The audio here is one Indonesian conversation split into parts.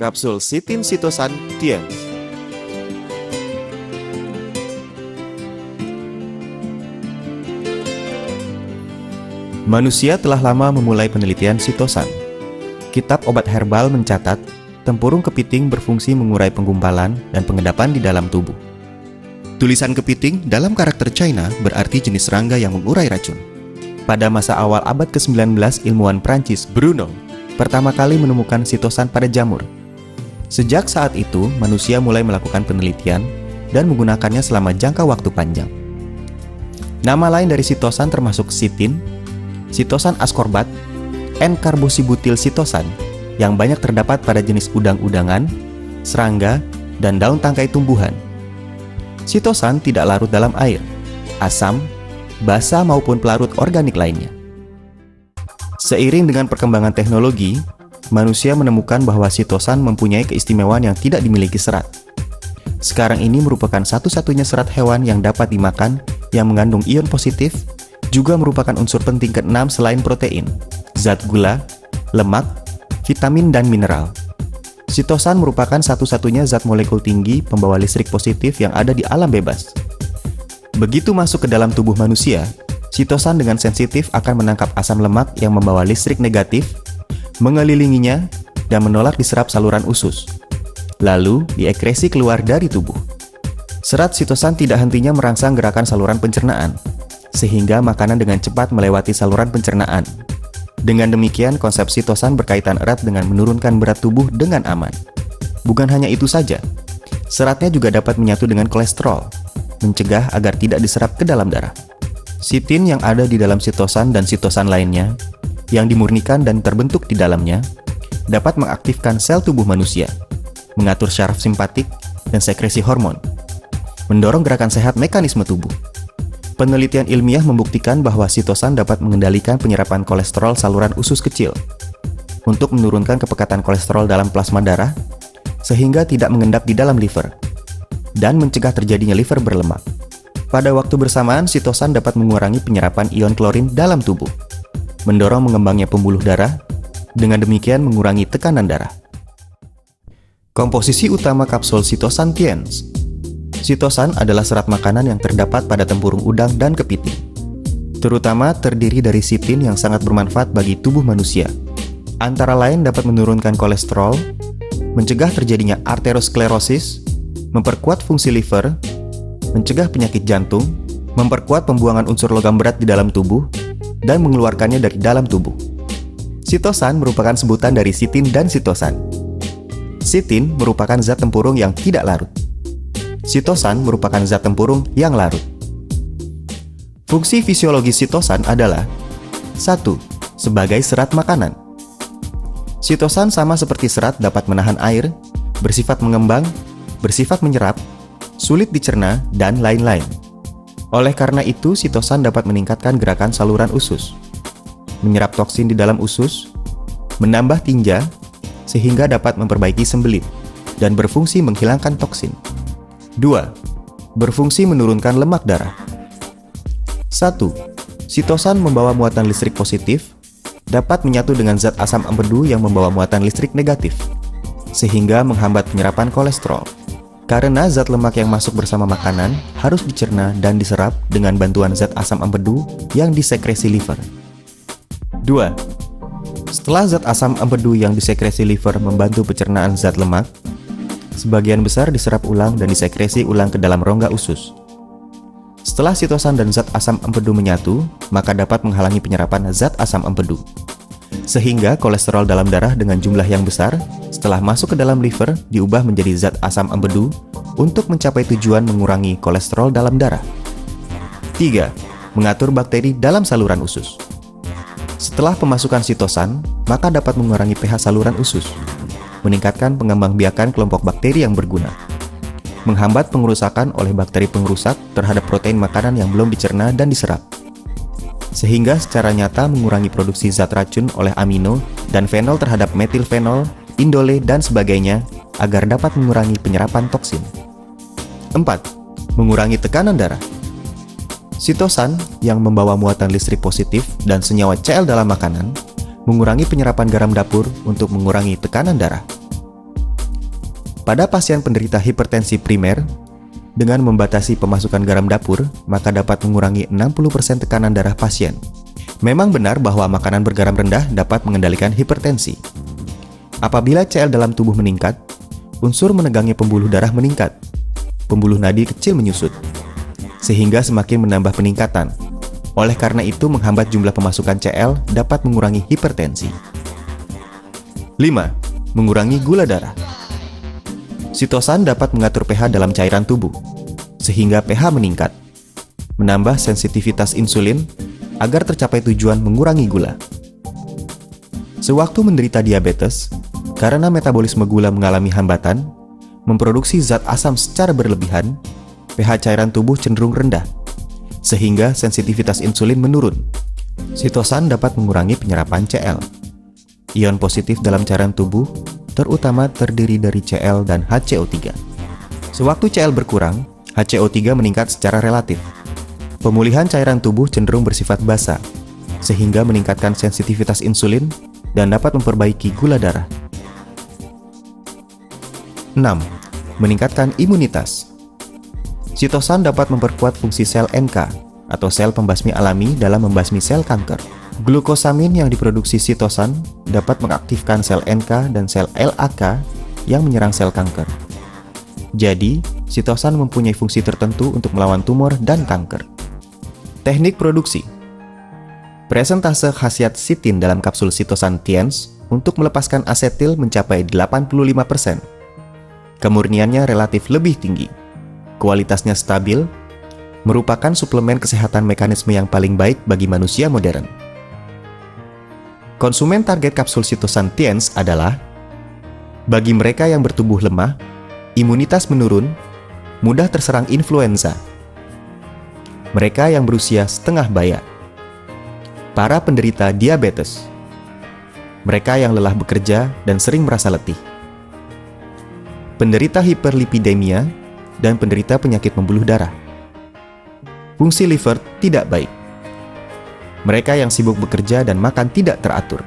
Kapsul Sitin Sitosan Tiens. Manusia telah lama memulai penelitian sitosan. Kitab obat herbal mencatat, tempurung kepiting berfungsi mengurai penggumpalan dan pengendapan di dalam tubuh. Tulisan kepiting dalam karakter China berarti jenis serangga yang mengurai racun. Pada masa awal abad ke-19, ilmuwan Prancis Bruno pertama kali menemukan sitosan pada jamur. Sejak saat itu, manusia mulai melakukan penelitian dan menggunakannya selama jangka waktu panjang. Nama lain dari sitosan termasuk sitin, sitosan ascorbat, N-karboksibutil sitosan yang banyak terdapat pada jenis udang-udangan, serangga, dan daun tangkai tumbuhan. Sitosan tidak larut dalam air, asam, basa maupun pelarut organik lainnya. Seiring dengan perkembangan teknologi, manusia menemukan bahwa sitosan mempunyai keistimewaan yang tidak dimiliki serat. Sekarang ini merupakan satu-satunya serat hewan yang dapat dimakan yang mengandung ion positif, juga merupakan unsur penting ke-6 selain protein, zat gula, lemak, vitamin, dan mineral. Sitosan merupakan satu-satunya zat molekul tinggi pembawa listrik positif yang ada di alam bebas. Begitu masuk ke dalam tubuh manusia, sitosan dengan sensitif akan menangkap asam lemak yang membawa listrik negatif, mengelilinginya, dan menolak diserap saluran usus. Lalu, diekresi keluar dari tubuh. Serat sitosan tidak hentinya merangsang gerakan saluran pencernaan, sehingga makanan dengan cepat melewati saluran pencernaan. Dengan demikian, konsep sitosan berkaitan erat dengan menurunkan berat tubuh dengan aman. Bukan hanya itu saja, seratnya juga dapat menyatu dengan kolesterol, mencegah agar tidak diserap ke dalam darah. Sitin yang ada di dalam sitosan dan sitosan lainnya, yang dimurnikan dan terbentuk di dalamnya, dapat mengaktifkan sel tubuh manusia, mengatur syaraf simpatik dan sekresi hormon, mendorong gerakan sehat mekanisme tubuh. Penelitian ilmiah membuktikan bahwa sitosan dapat mengendalikan penyerapan kolesterol saluran usus kecil untuk menurunkan kepekatan kolesterol dalam plasma darah sehingga tidak mengendap di dalam liver dan mencegah terjadinya liver berlemak. Pada waktu bersamaan, sitosan dapat mengurangi penyerapan ion klorin dalam tubuh, mendorong mengembangnya pembuluh darah, dengan demikian mengurangi tekanan darah. Komposisi utama kapsul sitosan Tiens. Sitosan adalah serat makanan yang terdapat pada tempurung udang dan kepiting. Terutama terdiri dari sitin yang sangat bermanfaat bagi tubuh manusia. Antara lain dapat menurunkan kolesterol, mencegah terjadinya arteriosklerosis, memperkuat fungsi liver, mencegah penyakit jantung, memperkuat pembuangan unsur logam berat di dalam tubuh, dan mengeluarkannya dari dalam tubuh. Sitosan merupakan sebutan dari sitin dan sitosan. Sitin merupakan zat tempurung yang tidak larut. Sitosan merupakan zat tempurung yang larut. Fungsi fisiologis sitosan adalah 1. Sebagai serat makanan. Sitosan sama seperti serat dapat menahan air, bersifat mengembang, bersifat menyerap, sulit dicerna, dan lain-lain. Oleh karena itu, sitosan dapat meningkatkan gerakan saluran usus, menyerap toksin di dalam usus, menambah tinja, sehingga dapat memperbaiki sembelit, dan berfungsi menghilangkan toksin. 2. Berfungsi menurunkan lemak darah. 1. Sitosan membawa muatan listrik positif, dapat menyatu dengan zat asam empedu yang membawa muatan listrik negatif, sehingga menghambat penyerapan kolesterol. Karena zat lemak yang masuk bersama makanan harus dicerna dan diserap dengan bantuan zat asam empedu yang disekresi liver. 2. Setelah zat asam empedu yang disekresi liver membantu pencernaan zat lemak, sebagian besar diserap ulang dan disekresi ulang ke dalam rongga usus. Setelah sitosan dan zat asam empedu menyatu, maka dapat menghalangi penyerapan zat asam empedu. Sehingga kolesterol dalam darah dengan jumlah yang besar, setelah masuk ke dalam liver, diubah menjadi zat asam empedu untuk mencapai tujuan mengurangi kolesterol dalam darah. 3. Mengatur bakteri dalam saluran usus. Setelah pemasukan sitosan, maka dapat mengurangi pH saluran usus, meningkatkan pengembangbiakan kelompok bakteri yang berguna, menghambat pengerusakan oleh bakteri pengrusak terhadap protein makanan yang belum dicerna dan diserap, sehingga secara nyata mengurangi produksi zat racun oleh amino dan fenol terhadap metilfenol, indole, dan sebagainya agar dapat mengurangi penyerapan toksin. 4. Mengurangi tekanan darah. Sitosan yang membawa muatan listrik positif dan senyawa Cl dalam makanan mengurangi penyerapan garam dapur untuk mengurangi tekanan darah. Pada pasien penderita hipertensi primer, dengan membatasi pemasukan garam dapur, maka dapat mengurangi 60% tekanan darah pasien. Memang benar bahwa makanan bergaram rendah dapat mengendalikan hipertensi. Apabila CL dalam tubuh meningkat, unsur menegangnya pembuluh darah meningkat. Pembuluh nadi kecil menyusut, sehingga semakin menambah peningkatan. Oleh karena itu, menghambat jumlah pemasukan CL dapat mengurangi hipertensi. 5. Mengurangi gula darah. Sitosan dapat mengatur pH dalam cairan tubuh, sehingga pH meningkat, menambah sensitivitas insulin agar tercapai tujuan mengurangi gula. Sewaktu menderita diabetes, karena metabolisme gula mengalami hambatan, memproduksi zat asam secara berlebihan, pH cairan tubuh cenderung rendah, sehingga sensitivitas insulin menurun. Sitosan dapat mengurangi penyerapan CL. Ion positif dalam cairan tubuh terutama terdiri dari Cl dan HCO3. Sewaktu Cl berkurang, HCO3 meningkat secara relatif. Pemulihan cairan tubuh cenderung bersifat basa, sehingga meningkatkan sensitivitas insulin dan dapat memperbaiki gula darah. 6. Meningkatkan imunitas. Sitosan dapat memperkuat fungsi sel NK atau sel pembasmi alami dalam membasmi sel kanker. Glukosamin yang diproduksi sitosan dapat mengaktifkan sel NK dan sel LAK yang menyerang sel kanker. Jadi, sitosan mempunyai fungsi tertentu untuk melawan tumor dan kanker. Teknik produksi. Presentase khasiat sitin dalam kapsul sitosan TIENS untuk melepaskan asetil mencapai 85%. Kemurniannya relatif lebih tinggi. Kualitasnya stabil, merupakan suplemen kesehatan mekanisme yang paling baik bagi manusia modern. Konsumen target kapsul sitosan TIENS adalah bagi mereka yang bertubuh lemah, imunitas menurun, mudah terserang influenza, mereka yang berusia setengah baya, para penderita diabetes, mereka yang lelah bekerja dan sering merasa letih, penderita hiperlipidemia, dan penderita penyakit pembuluh darah. Fungsi liver tidak baik. Mereka yang sibuk bekerja dan makan tidak teratur.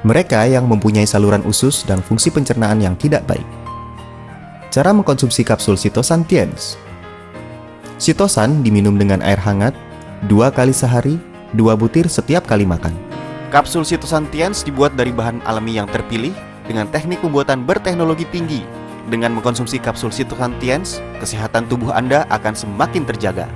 Mereka yang mempunyai saluran usus dan fungsi pencernaan yang tidak baik. Cara mengkonsumsi kapsul sitosan TIENS. Sitosan diminum dengan air hangat 2 kali sehari, 2 butir setiap kali makan. Kapsul sitosan TIENS dibuat dari bahan alami yang terpilih dengan teknik pembuatan berteknologi tinggi. Dengan mengkonsumsi kapsul sitosan TIENS, kesehatan tubuh Anda akan semakin terjaga.